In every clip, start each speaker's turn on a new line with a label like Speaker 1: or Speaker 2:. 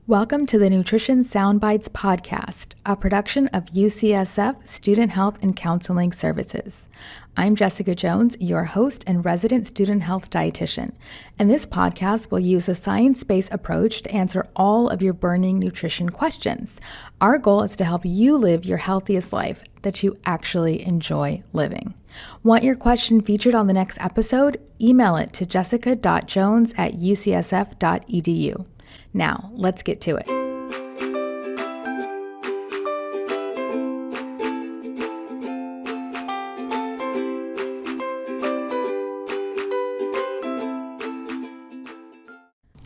Speaker 1: Welcome to the Nutrition SoundBytes podcast, a production of UCSF Student Health and Counseling Services. I'm Jessica Jones, your host and resident student health dietitian, and this podcast will use a science-based approach to answer all of your burning nutrition questions. Our goal is to help you live your healthiest life that you actually enjoy living. Want your question featured on the next episode? Email it to jessica.jones@ucsf.edu. Now, let's get to it.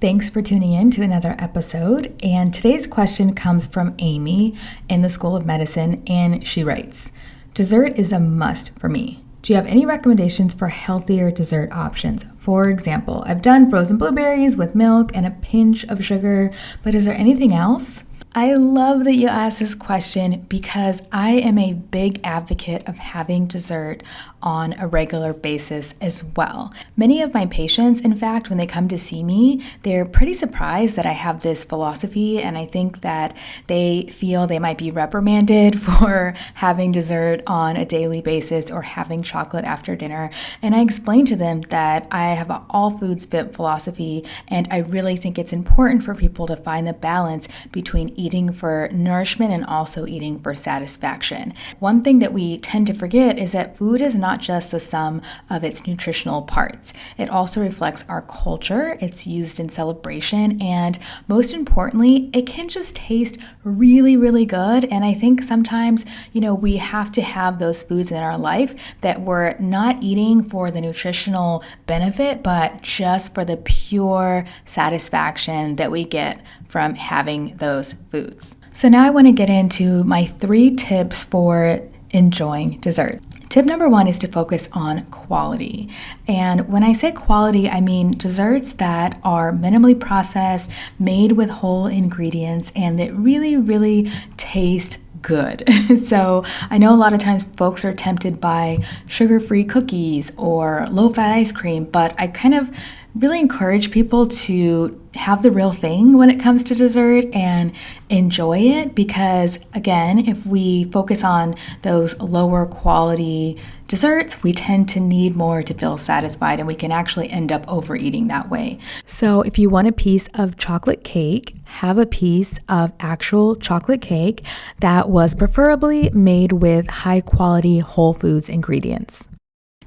Speaker 1: Thanks for tuning in to another episode, and today's question comes from Amy in the School of Medicine, and she writes, "Dessert is a must for me. Do you have any recommendations for healthier dessert options? For example, I've done frozen blueberries with milk and a pinch of sugar, but is there anything else?" I love that you asked this question because I am a big advocate of having dessert on a regular basis as well. Many of my patients, in fact, when they come to see me, they're pretty surprised that I have this philosophy, and I think that they feel they might be reprimanded for having dessert on a daily basis or having chocolate after dinner. And I explain to them that I have an all foods fit philosophy, and I really think it's important for people to find the balance between eating for nourishment and also eating for satisfaction. One thing that we tend to forget is that food is not just the sum of its nutritional parts. It also reflects our culture, it's used in celebration, and most importantly, it can just taste really, really good. And I think sometimes, we have to have those foods in our life that we're not eating for the nutritional benefit, but just for the pure satisfaction that we get from having those foods. So now I want to get into my 3 tips for enjoying dessert. Tip number 1 is to focus on quality. And when I say quality, I mean desserts that are minimally processed, made with whole ingredients, and that really, really taste good. So I know a lot of times folks are tempted by sugar-free cookies or low-fat ice cream, but I kind of really encourage people to have the real thing when it comes to dessert and enjoy it, because again, if we focus on those lower quality desserts, we tend to need more to feel satisfied, and we can actually end up overeating that way. So if you want a piece of chocolate cake, have a piece of actual chocolate cake that was preferably made with high quality whole foods ingredients.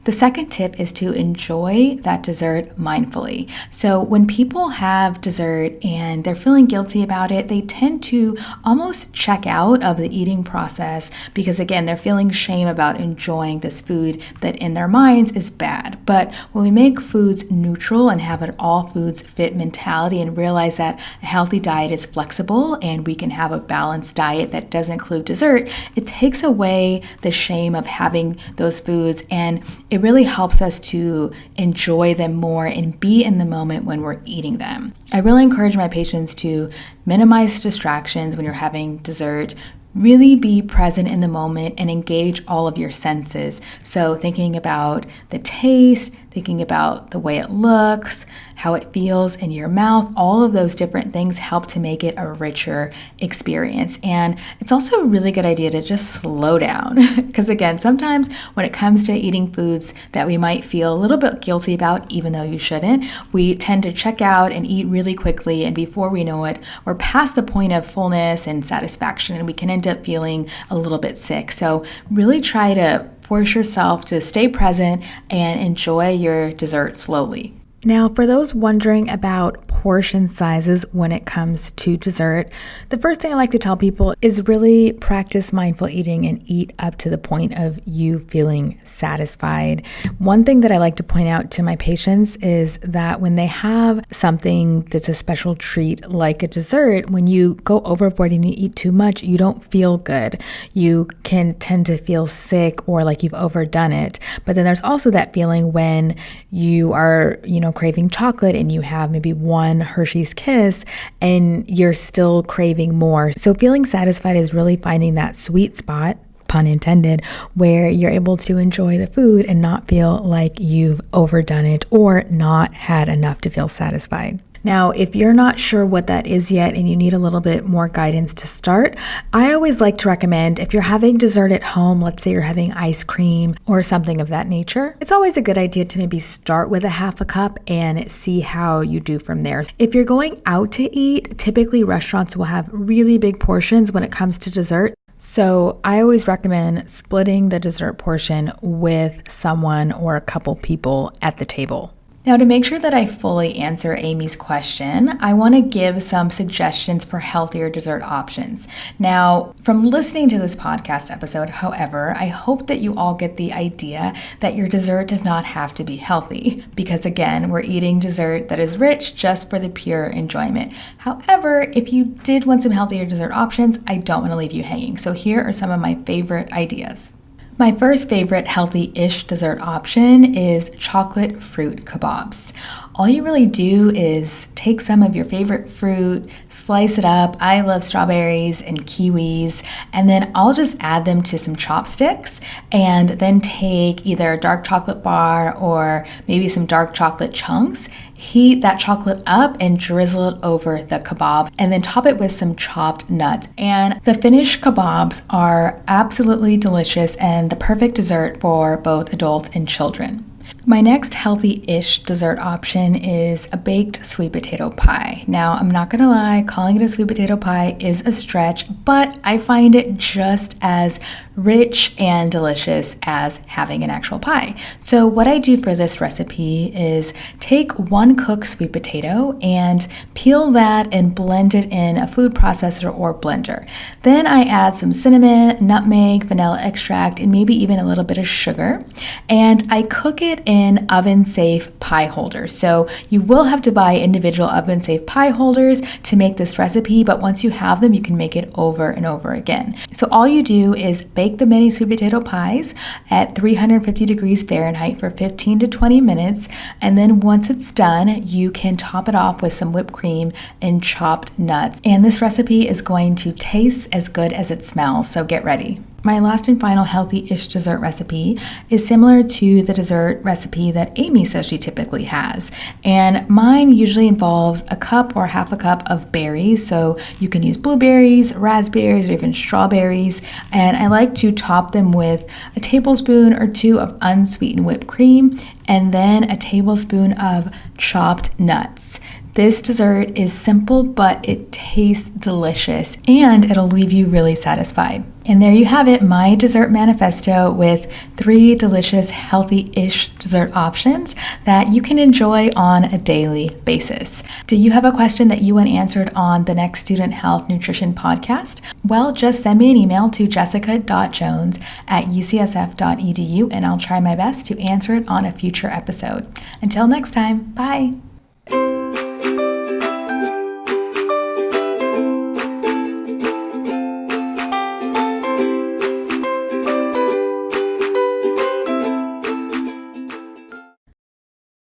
Speaker 1: The second tip is to enjoy that dessert mindfully. So when people have dessert and they're feeling guilty about it, they tend to almost check out of the eating process because, again, they're feeling shame about enjoying this food that in their minds is bad. But when we make foods neutral and have an all foods fit mentality and realize that a healthy diet is flexible and we can have a balanced diet that doesn't include dessert, it takes away the shame of having those foods, and it really helps us to enjoy them more and be in the moment when we're eating them. I really encourage my patients to minimize distractions when you're having dessert. Really be present in the moment and engage all of your senses. So thinking about the taste, thinking about the way it looks, how it feels in your mouth, all of those different things help to make it a richer experience. And it's also a really good idea to just slow down. Because again, sometimes when it comes to eating foods that we might feel a little bit guilty about, even though you shouldn't, we tend to check out and eat really quickly. And before we know it, we're past the point of fullness and satisfaction, and we can end up feeling a little bit sick. So really try to force yourself to stay present and enjoy your dessert slowly. Now, for those wondering about portion sizes when it comes to dessert, the first thing I like to tell people is really practice mindful eating and eat up to the point of you feeling satisfied. One thing that I like to point out to my patients is that when they have something that's a special treat like a dessert, when you go overboard and you eat too much, you don't feel good. You can tend to feel sick or like you've overdone it. But then there's also that feeling when you are, craving chocolate and you have maybe one Hershey's Kiss and you're still craving more. So feeling satisfied is really finding that sweet spot, pun intended, where you're able to enjoy the food and not feel like you've overdone it or not had enough to feel satisfied. Now, if you're not sure what that is yet and you need a little bit more guidance to start, I always like to recommend if you're having dessert at home, let's say you're having ice cream or something of that nature, it's always a good idea to maybe start with a half a cup and see how you do from there. If you're going out to eat, typically restaurants will have really big portions when it comes to dessert. So I always recommend splitting the dessert portion with someone or a couple people at the table. Now, to make sure that I fully answer Amy's question, I want to give some suggestions for healthier dessert options. Now, from listening to this podcast episode, however, I hope that you all get the idea that your dessert does not have to be healthy, because again, we're eating dessert that is rich just for the pure enjoyment. However, if you did want some healthier dessert options, I don't want to leave you hanging. So here are some of my favorite ideas. My first favorite healthy-ish dessert option is chocolate fruit kabobs. All you really do is take some of your favorite fruit, slice it up. I love strawberries and kiwis, and then I'll just add them to some chopsticks and then take either a dark chocolate bar or maybe some dark chocolate chunks, heat that chocolate up and drizzle it over the kebab, and then top it with some chopped nuts. And the finished kebabs are absolutely delicious and the perfect dessert for both adults and children. My next healthy-ish dessert option is a baked sweet potato pie. Now, I'm not gonna lie, calling it a sweet potato pie is a stretch, but I find it just as rich and delicious as having an actual pie. So what I do for this recipe is take one cooked sweet potato and peel that and blend it in a food processor or blender. Then I add some cinnamon, nutmeg, vanilla extract, and maybe even a little bit of sugar. And I cook it in oven-safe pie holders. So you will have to buy individual oven-safe pie holders to make this recipe, but once you have them, you can make it over and over again. So all you do is bake the mini sweet potato pies at 350 degrees Fahrenheit for 15 to 20 minutes. And then once it's done, you can top it off with some whipped cream and chopped nuts. And this recipe is going to taste as good as it smells, so get ready. My last and final healthy-ish dessert recipe is similar to the dessert recipe that Amy says she typically has. And mine usually involves a cup or half a cup of berries. So you can use blueberries, raspberries, or even strawberries. And I like to top them with a tablespoon or two of unsweetened whipped cream and then a tablespoon of chopped nuts. This dessert is simple, but it tastes delicious and it'll leave you really satisfied. And there you have it, my dessert manifesto with 3 delicious, healthy-ish dessert options that you can enjoy on a daily basis. Do you have a question that you want answered on the next Student Health Nutrition podcast? Well, just send me an email to jessica.jones@ucsf.edu and I'll try my best to answer it on a future episode. Until next time, bye.